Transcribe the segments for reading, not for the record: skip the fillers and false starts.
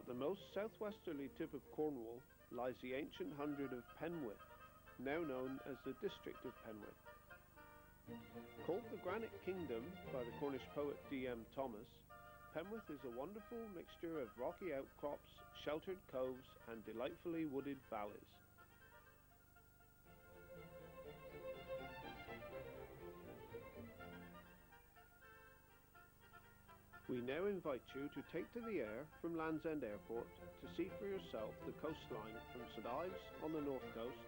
the most southwesterly tip of Cornwall lies the ancient hundred of Penwith, now known as the district of Penwith. Called the Granite Kingdom by the Cornish poet D.M. Thomas, Penwith is a wonderful mixture of rocky outcrops, sheltered coves and delightfully wooded valleys. We now invite you to take to the air from Land's End Airport to see for yourself the coastline from St Ives on the north coast,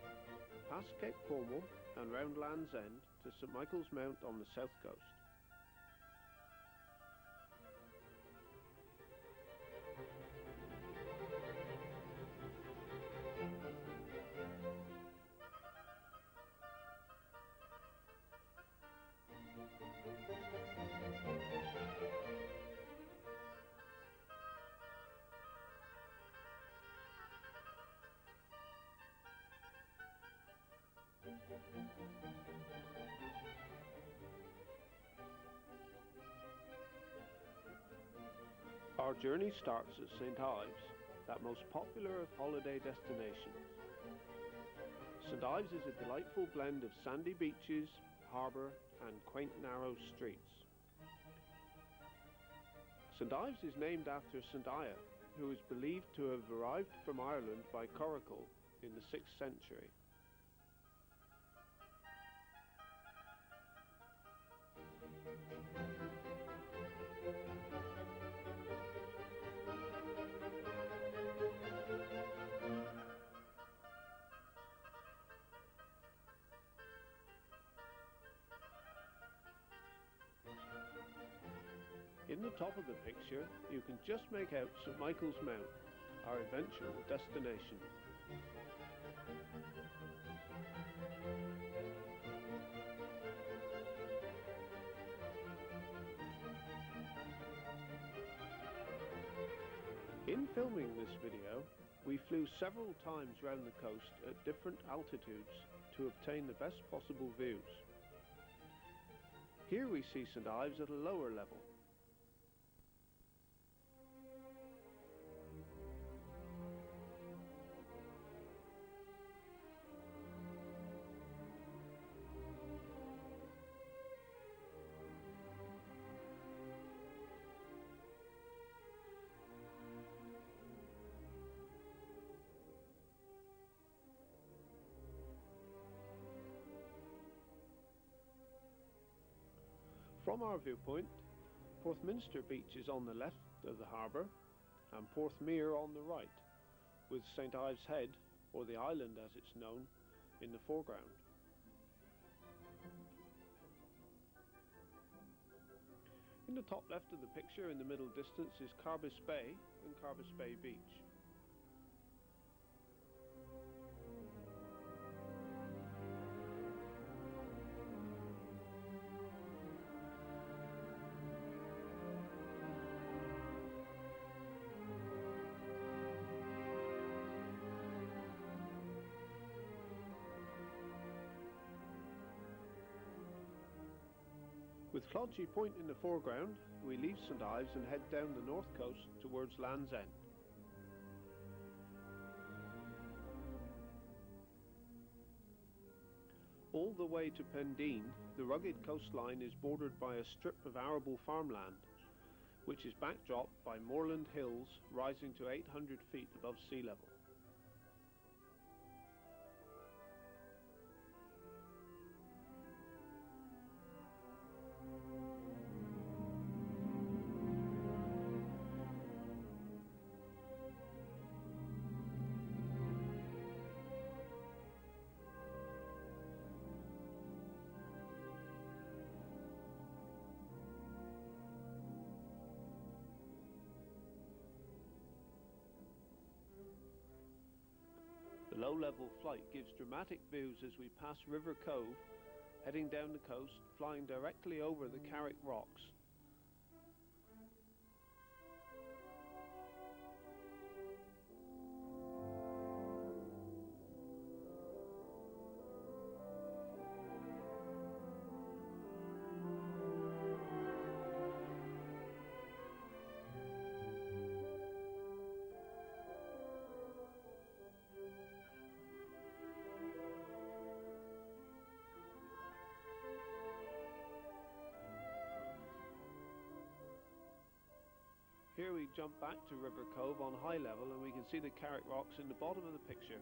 past Cape Cornwall and round Land's End to St Michael's Mount on the south coast. Our journey starts at St Ives, that most popular of holiday destinations. St Ives is a delightful blend of sandy beaches, harbour and quaint narrow streets. St Ives is named after St Aya, who is believed to have arrived from Ireland by coracle in the 6th century. In the top of the picture, you can just make out St Michael's Mount, our eventual destination. In filming this video, we flew several times round the coast at different altitudes to obtain the best possible views. Here we see St Ives at a lower level. From our viewpoint, Porthminster Beach is on the left of the harbour and Porthmere on the right, with St Ives Head, or the island as it's known, in the foreground. In the top left of the picture in the middle distance is Carbis Bay and Carbis Bay Beach. With Clodgy Point in the foreground, we leave St Ives and head down the north coast towards Land's End. All the way to Pendeen, the rugged coastline is bordered by a strip of arable farmland, which is backdropped by moorland hills rising to 800 feet above sea level. The low-level flight gives dramatic views as we pass River Cove, heading down the coast, flying directly over the Carrick Rocks. we jump back to River Cove on high level and we can see the Carrick Rocks in the bottom of the picture.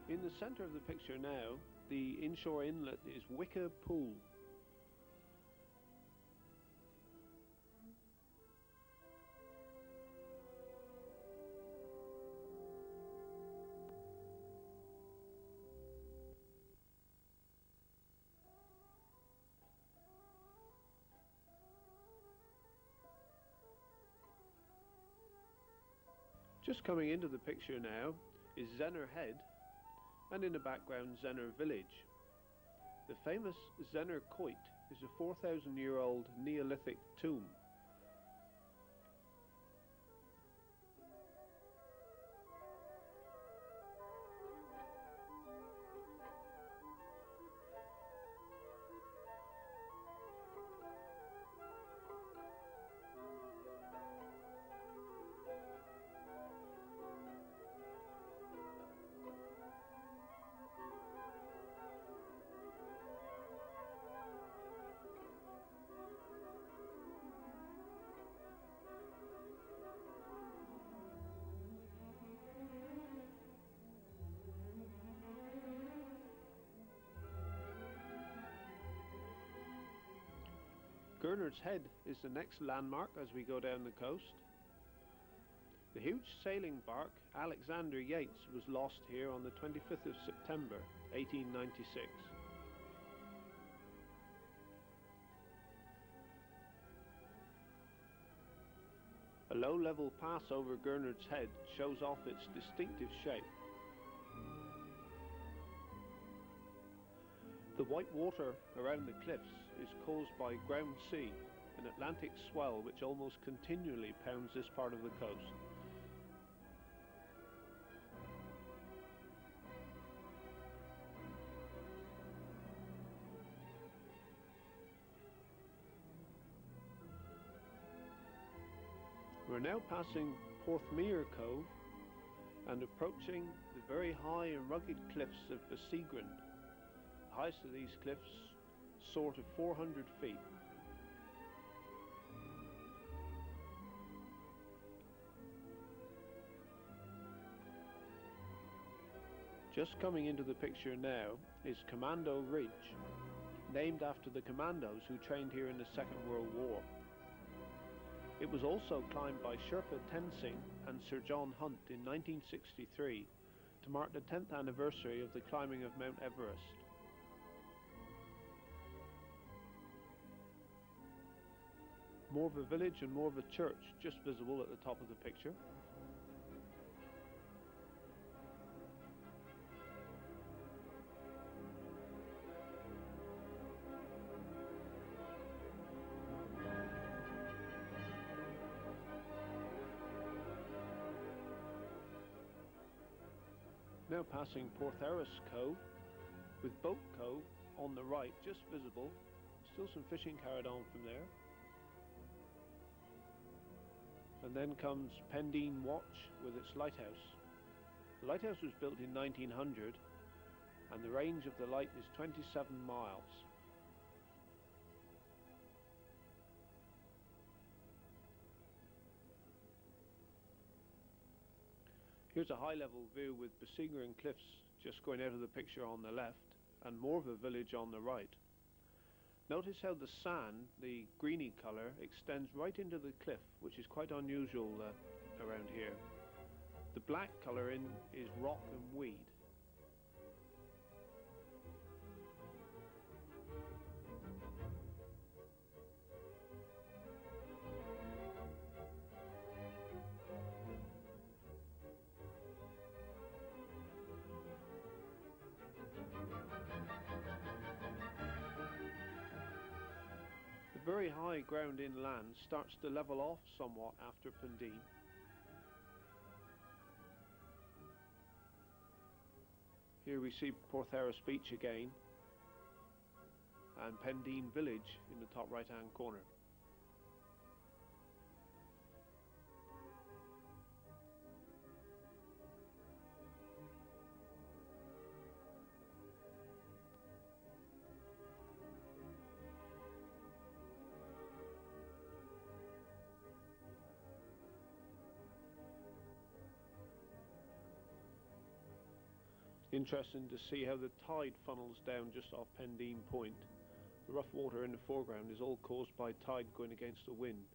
In the centre of the picture now, the inshore inlet is Wicker Pool. Just coming into the picture now is Zenner Head, and in the background Zenner Village. The famous Zenner Koit is a 4,000-year-old Neolithic tomb. Gernard's Head is the next landmark as we go down the coast. The huge sailing bark Alexander Yates was lost here on the 25th of September 1896. A low-level pass over Gernard's Head shows off its distinctive shape. The white water around the cliffs is caused by ground sea, an Atlantic swell which almost continually pounds this part of the coast. We're now passing Porthmeor Cove and approaching the very high and rugged cliffs of Besegrund. The highest of these cliffs soar to 400 feet. Just coming into the picture now is Commando Ridge, named after the commandos who trained here in the Second World War. It was also climbed by Sherpa Tenzing and Sir John Hunt in 1963 to mark the 10th anniversary of the climbing of Mount Everest. Morva Village and Morva Church just visible at the top of the picture. Now passing Portheris Cove, with Boat Cove on the right just visible. Still some fishing carried on from there. And then comes Pendeen Watch with its lighthouse. The lighthouse was built in 1900 and the range of the light is 27 miles. Here's a high-level view with Besegrund Cliffs just going out of the picture on the left and Morva Village on the right. Notice how the sand, the greeny colour, extends right into the cliff, which is quite unusual around here. The black colour is rock and weed. The very high ground inland starts to level off somewhat after Pendeen. Here we see Portheris Beach again and Pendeen Village in the top right hand corner. Interesting to see how the tide funnels down just off Pendeen Point. The rough water in the foreground is all caused by tide going against the wind.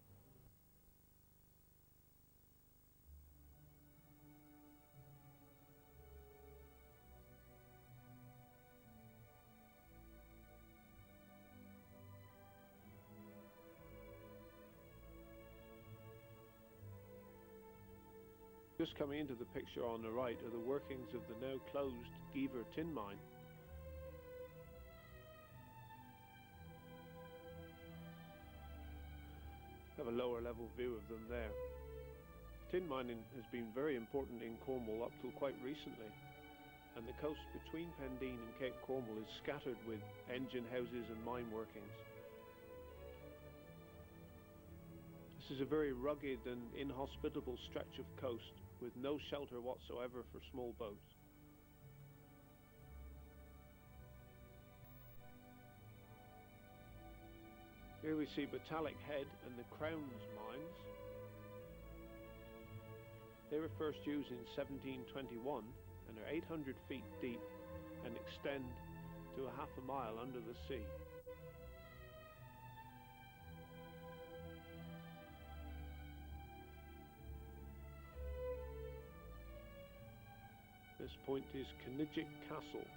Just coming into the picture on the right are the workings of the now closed Gever tin mine. Have a lower level view of them there. Tin mining has been very important in Cornwall up till quite recently, and the coast between Pendeen and Cape Cornwall is scattered with engine houses and mine workings. This is a very rugged and inhospitable stretch of coast with no shelter whatsoever for small boats. Here we see Batalic Head and the Crowns mines. They were first used in 1721 and are 800 feet deep and extend to a half a mile under the sea. This point is Knigic Castle.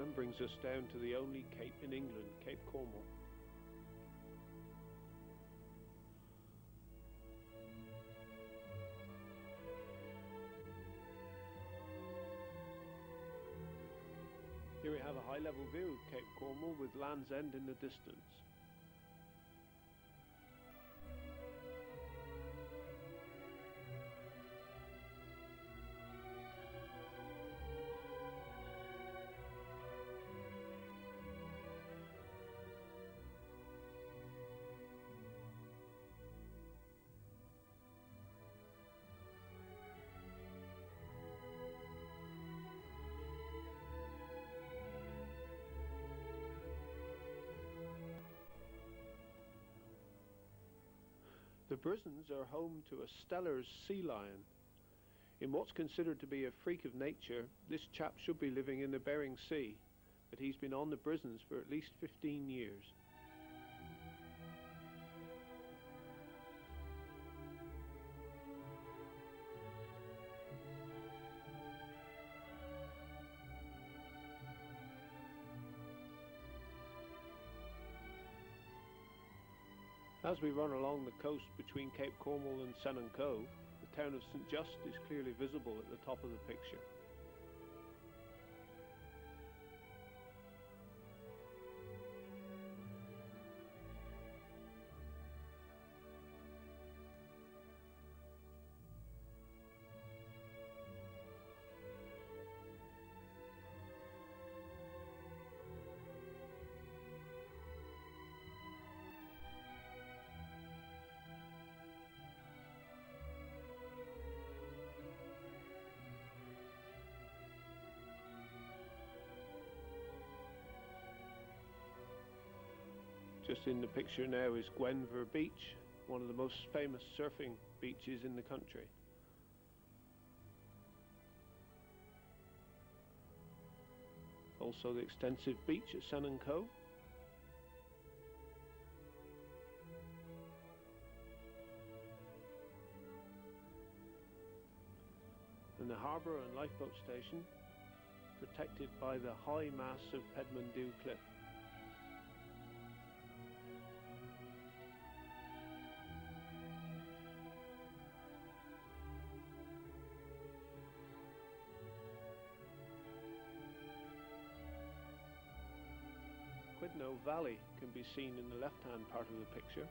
And brings us down to the only cape in England, Cape Cornwall. Here we have a high-level view of Cape Cornwall with Land's End in the distance. The Brisons are home to a Steller's sea lion. In what's considered to be a freak of nature, this chap should be living in the Bering Sea, but he's been on the Brisons for at least 15 years. As we run along the coast between Cape Cornwall and Senan Cove, the town of St Just is clearly visible at the top of the picture. Just in the picture now is Gwenver Beach, one of the most famous surfing beaches in the country. Also the extensive beach at Senan Cove. And the harbour and lifeboat station, protected by the high mass of Pedmondew Cliff. Quidno Valley can be seen in the left-hand part of the picture.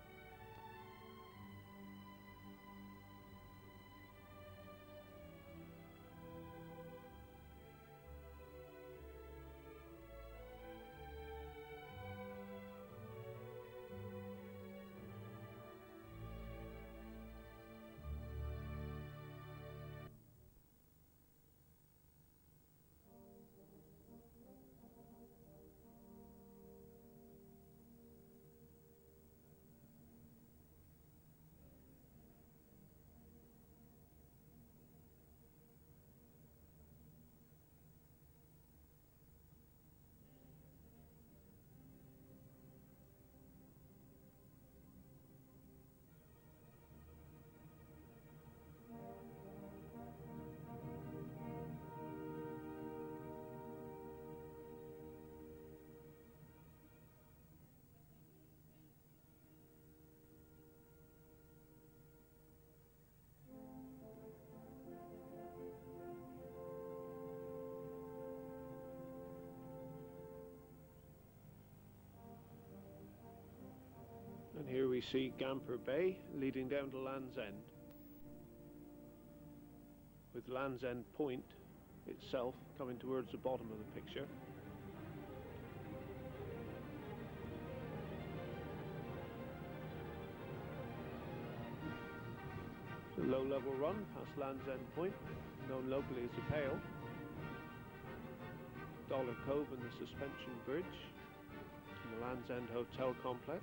we see Gamper Bay leading down to Land's End, with Land's End Point itself coming towards the bottom of the picture. It's a low-level run past Land's End Point, known locally as the Pale, Dollar Cove and the Suspension Bridge, and the Land's End Hotel Complex.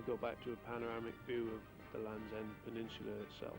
We'll go back to a panoramic view of the Land's End Peninsula itself.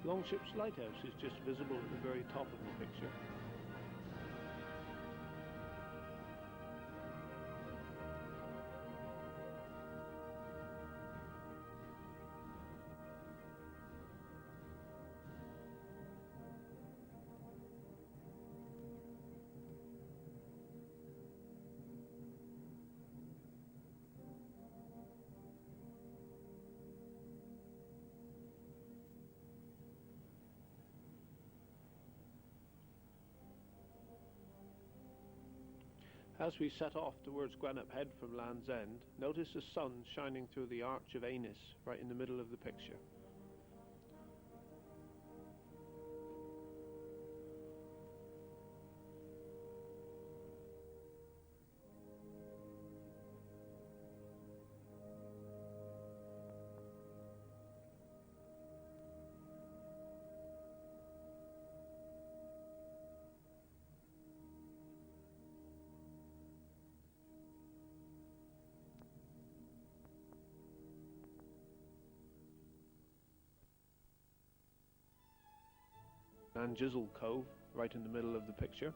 Longship's Lighthouse is just visible at the very top of the picture. As we set off towards Gwenup Head from Land's End, notice the sun shining through the Arch of Ennis right in the middle of the picture. And Jizzle Cove, right in the middle of the picture.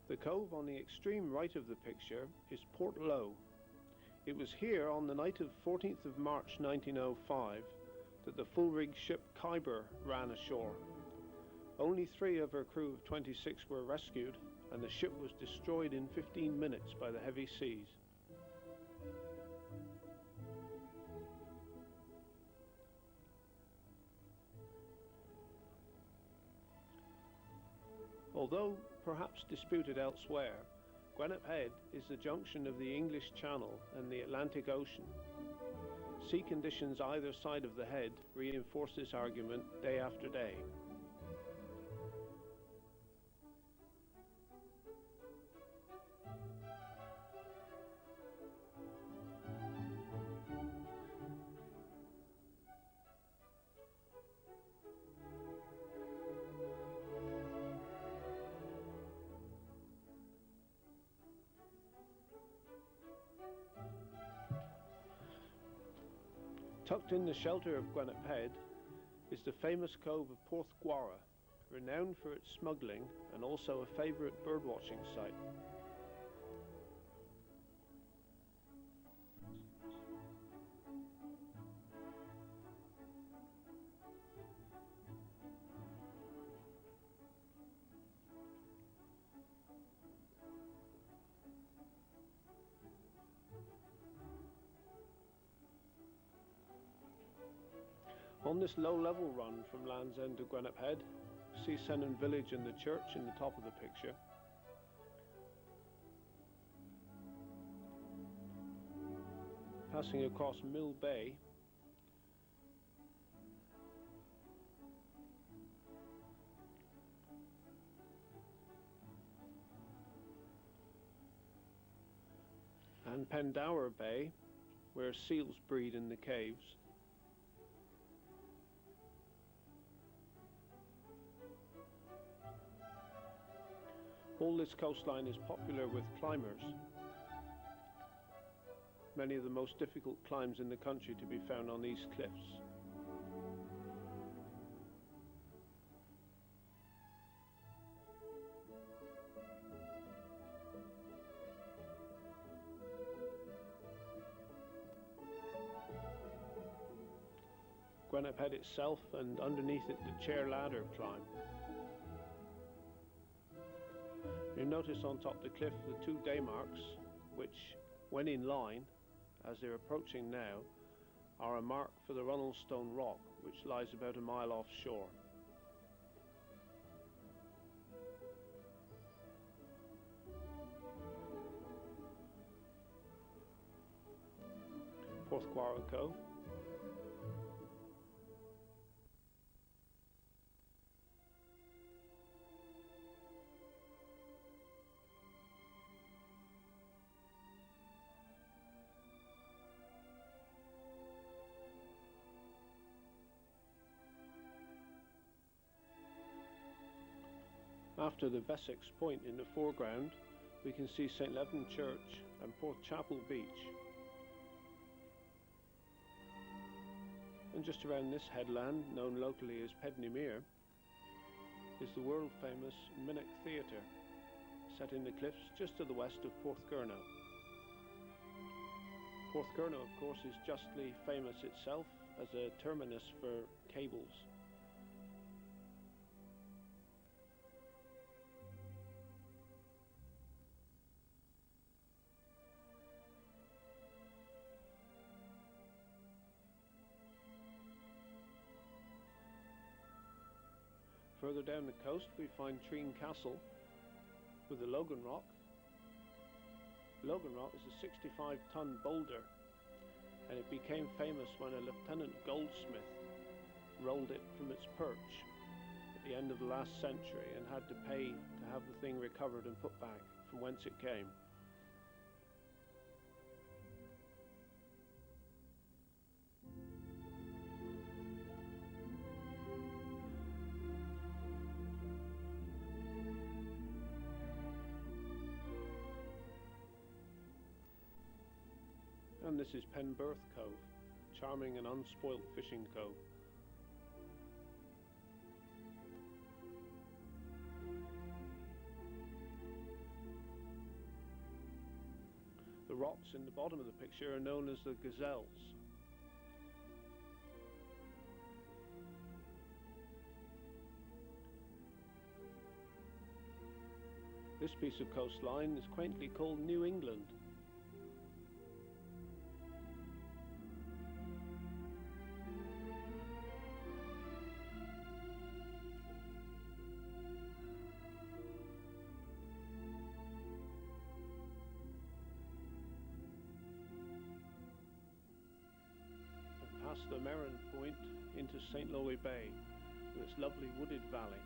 The cove on the extreme right of the picture is Port Lowe. It was here on the night of 14th of March 1905 that the full-rigged ship Khyber ran ashore. Only 3 of her crew of 26 were rescued, and the ship was destroyed in 15 minutes by the heavy seas. Although perhaps disputed elsewhere, Gwenup Head is the junction of the English Channel and the Atlantic Ocean. Sea conditions either side of the head reinforce this argument day after day. Tucked in the shelter of Gwenup Head is the famous cove of Porthgwara, renowned for its smuggling and also a favourite birdwatching site. On this low-level run from Land's End to Grenop Head, see Sennen village and the church in the top of the picture. Passing across Mill Bay, and Pendower Bay, where seals breed in the caves. All this coastline is popular with climbers. Many of the most difficult climbs in the country to be found on these cliffs. Grenop Head itself, and underneath it the chair ladder climb. You notice on top the cliff the two day marks, which, when in line, as they're approaching now, are a mark for the Runnelstone Rock, which lies about a mile offshore. Porthquarrow Cove. After the Wessex Point in the foreground, we can see St. Leven Church and Porthchapel Beach. And just around this headland, known locally as Pednymere, is the world-famous Minnoch Theatre, set in the cliffs just to the west of Porthgurno. Porthgurno, of course, is justly famous itself as a terminus for cables. Further down the coast we find Treen Castle with the Logan Rock. Logan Rock is a 65-ton boulder, and it became famous when a Lieutenant Goldsmith rolled it from its perch at the end of the last century and had to pay to have the thing recovered and put back from whence it came. And this is Penberth Cove, charming and unspoilt fishing cove. The rocks in the bottom of the picture are known as the Gazelles. This piece of coastline is quaintly called New England. Past the Merron Point into St. Loe Bay with its lovely wooded valley.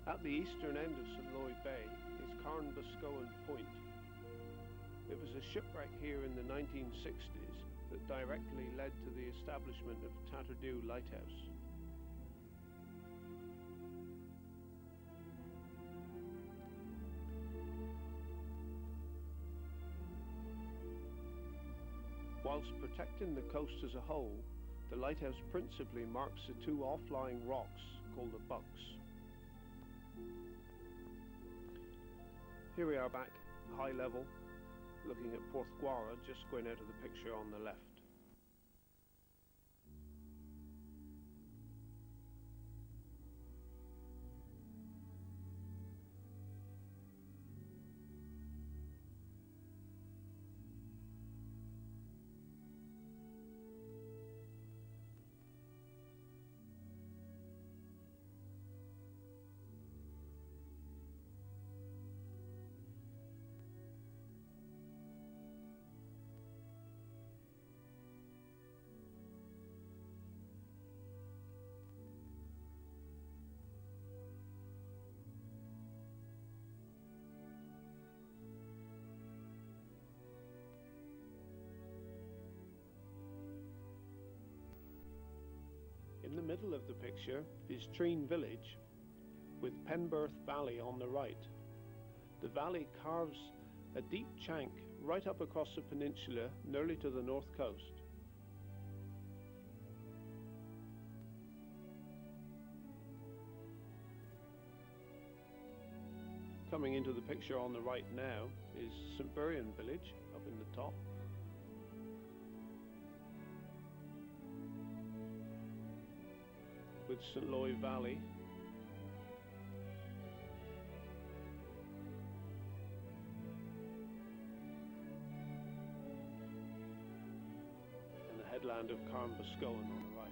At the eastern end of St. Loe Bay is Carnboscoan Point. It was a shipwreck here in the 1960s that directly led to the establishment of Tatterdew Lighthouse. Whilst protecting the coast as a whole, the lighthouse principally marks the two off-lying rocks called the Bucks. Here we are back, high level, looking at Porthquarrow, just going out of the picture on the left. middle of the picture is Treen village, with Penwith Valley on the right. The valley carves a deep chank right up across the peninsula, nearly to the north coast. Coming into the picture on the right now is St. Buryan village up in the top. With St. Loy Valley. And the headland of Carnboscoan on the right.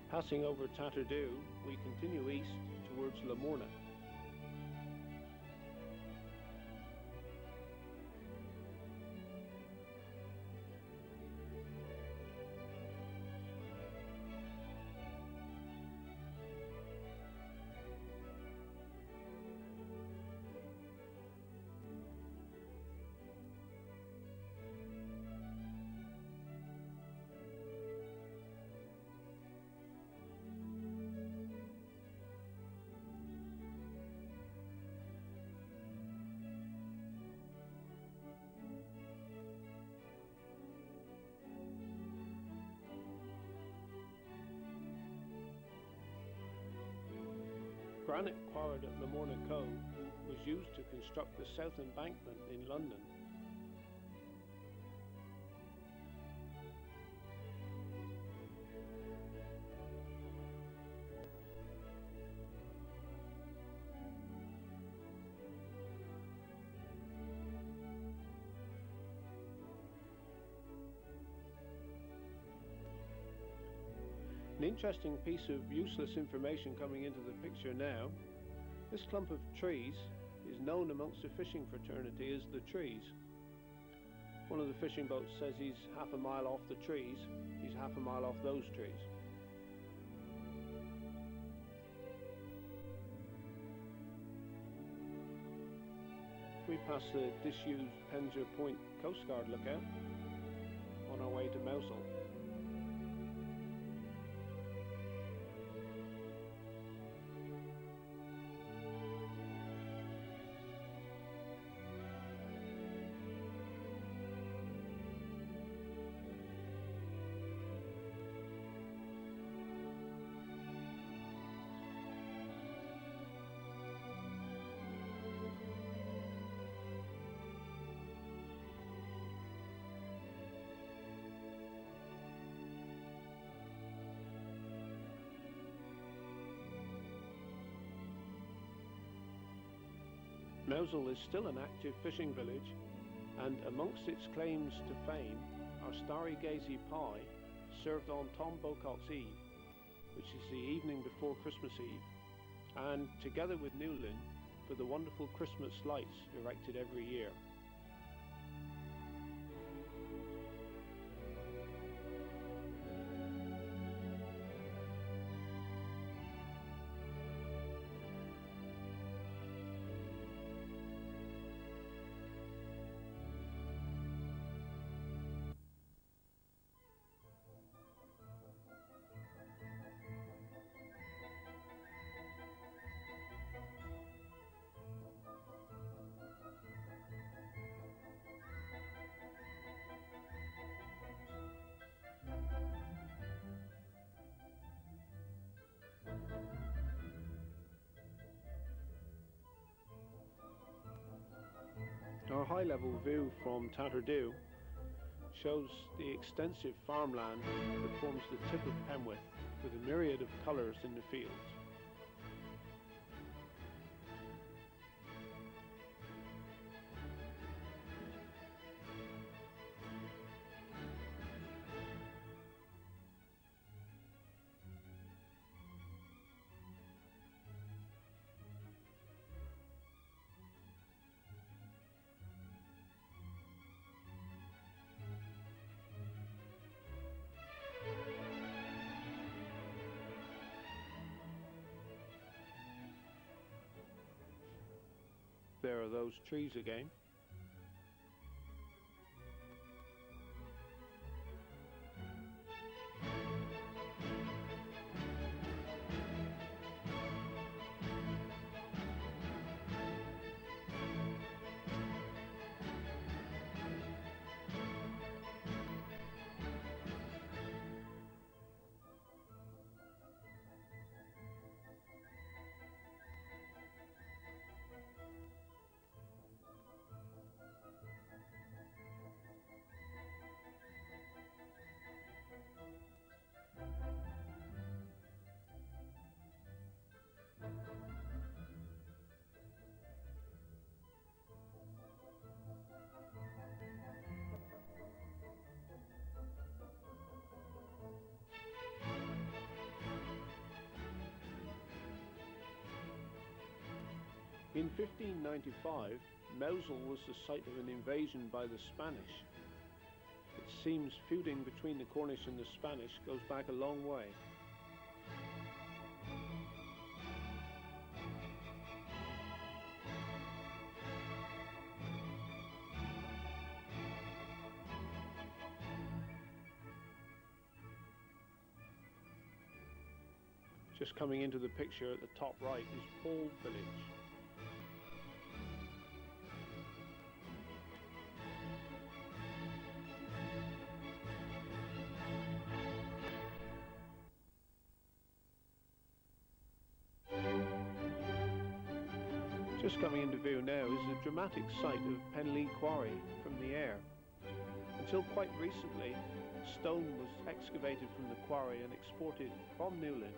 Passing over Tatterdew, we continue east towards Lamorna. Granite quarried at Lamorna Cove was used to construct the South Embankment in London. An interesting piece of useless information coming into the picture now. This clump of trees is known amongst the fishing fraternity as the trees. One of the fishing boats says he's half a mile off the trees, he's half a mile off those trees. We pass the disused Penja Point Coast Guard lookout on our way to Mosul. Mosul is still an active fishing village, and amongst its claims to fame are starry gazy pie served on Tom Bocot's Eve, which is the evening before Christmas Eve, and together with Newlyn for the wonderful Christmas lights erected every year. Our high-level view from Tatterdew shows the extensive farmland that forms the tip of Penwith, with a myriad of colours in the fields. there are those trees again. In 1595, Mosul was the site of an invasion by the Spanish. It seems feuding between the Cornish and the Spanish goes back a long way. Just coming into the picture at the top right is Paul village. Just coming into view now is the dramatic sight of Penlee Quarry from the air. Until quite recently, stone was excavated from the quarry and exported from Newlyn.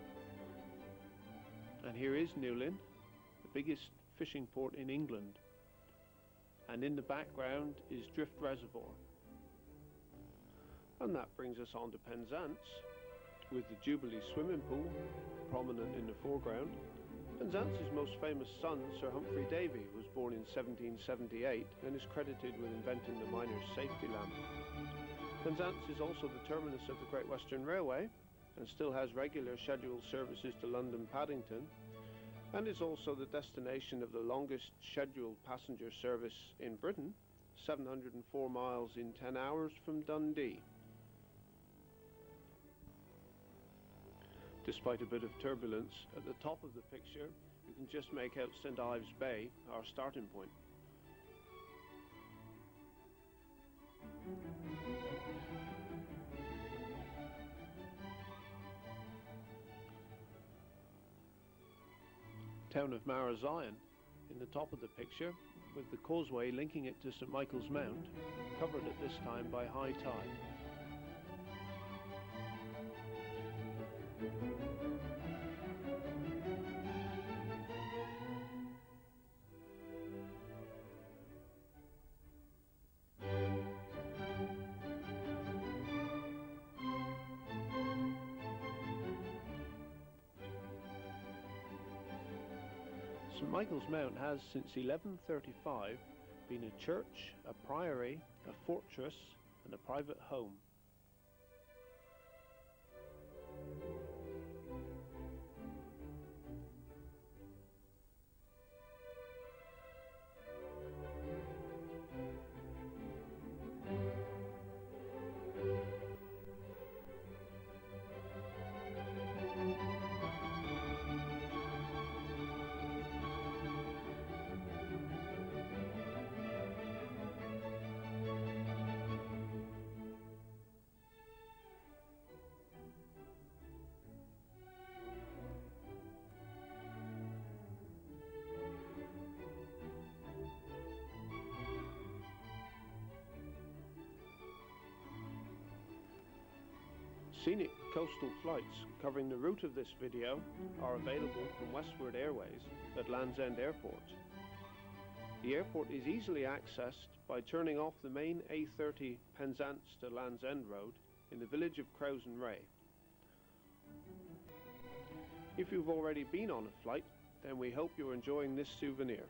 And here is Newlyn, the biggest fishing port in England. And in the background is Drift Reservoir. And that brings us on to Penzance, with the Jubilee swimming pool prominent in the foreground. Penzance's most famous son, Sir Humphrey Davy, was born in 1778 and is credited with inventing the miner's safety lamp. Penzance is also the terminus of the Great Western Railway and still has regular scheduled services to London Paddington, and is also the destination of the longest scheduled passenger service in Britain, 704 miles in 10 hours from Dundee. Despite a bit of turbulence, at the top of the picture you can just make out St Ives Bay, our starting point. Town of Marazion in the top of the picture, with the causeway linking it to St Michael's Mount, covered at this time by high tide. St Michael's Mount has since 1135 been a church, a priory, a fortress and a private home. Scenic coastal flights covering the route of this video are available from Westward Airways at Land's End Airport. The airport is easily accessed by turning off the main A30 Penzance to Land's End road in the village of Crowsonray. If you've already been on a flight, then we hope you're enjoying this souvenir.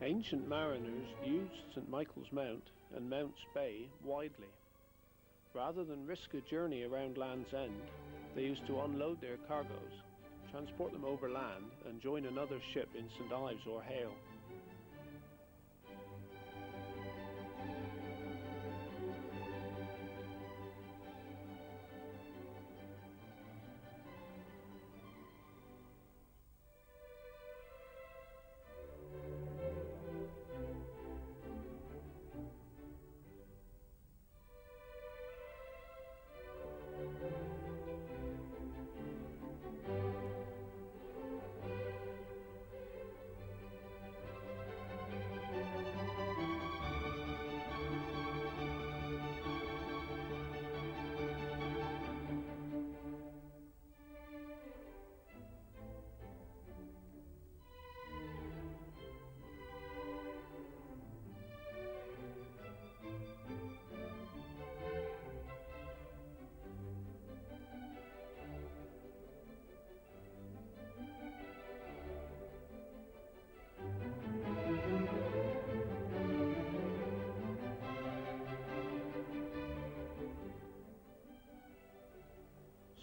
Ancient mariners used St. Michael's Mount and Mounts Bay widely. Rather than risk a journey around Land's End, they used to unload their cargoes, transport them overland, and join another ship in St. Ives or Hale.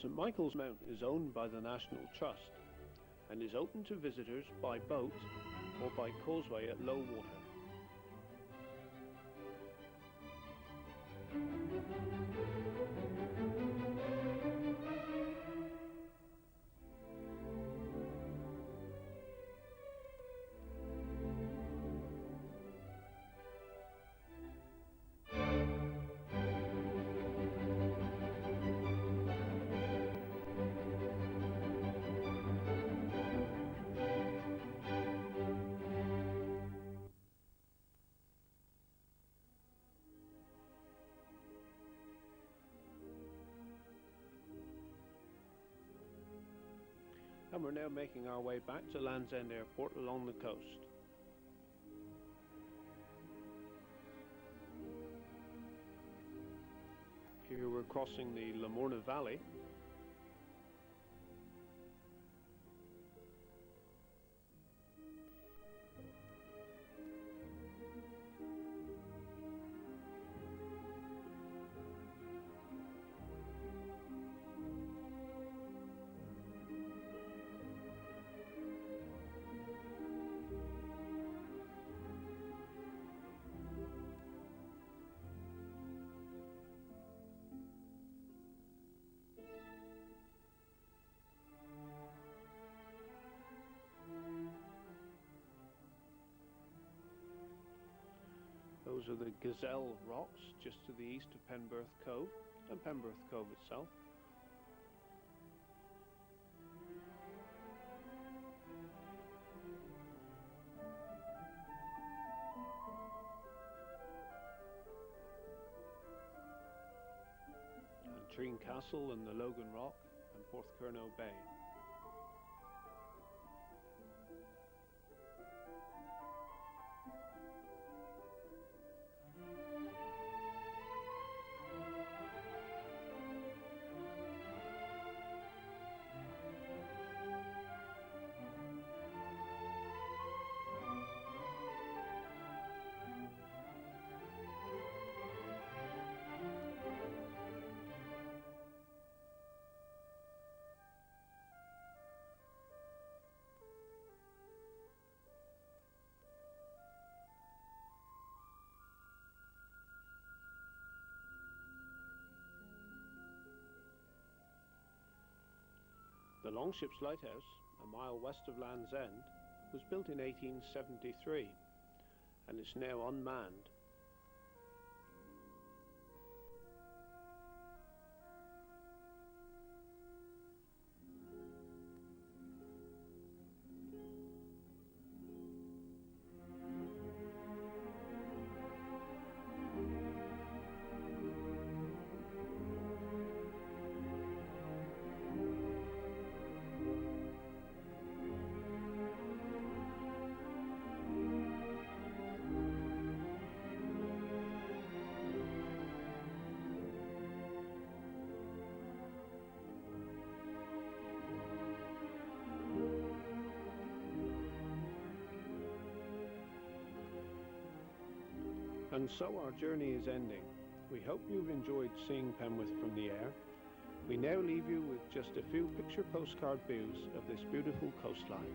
St. Michael's Mount is owned by the National Trust and is open to visitors by boat or by causeway at low water. And we're now making our way back to Land's End Airport along the coast. Here we're crossing the Lamorna Valley. Those are the Gazelle Rocks just to the east of Penberth Cove and Penberth Cove itself. And Treen Castle and the Logan Rock and Porthcurno Bay. The Longships Lighthouse, a mile west of Land's End, was built in 1873 and is now unmanned. And so our journey is ending. We hope you've enjoyed seeing Penwith from the air. We now leave you with just a few picture postcard views of this beautiful coastline.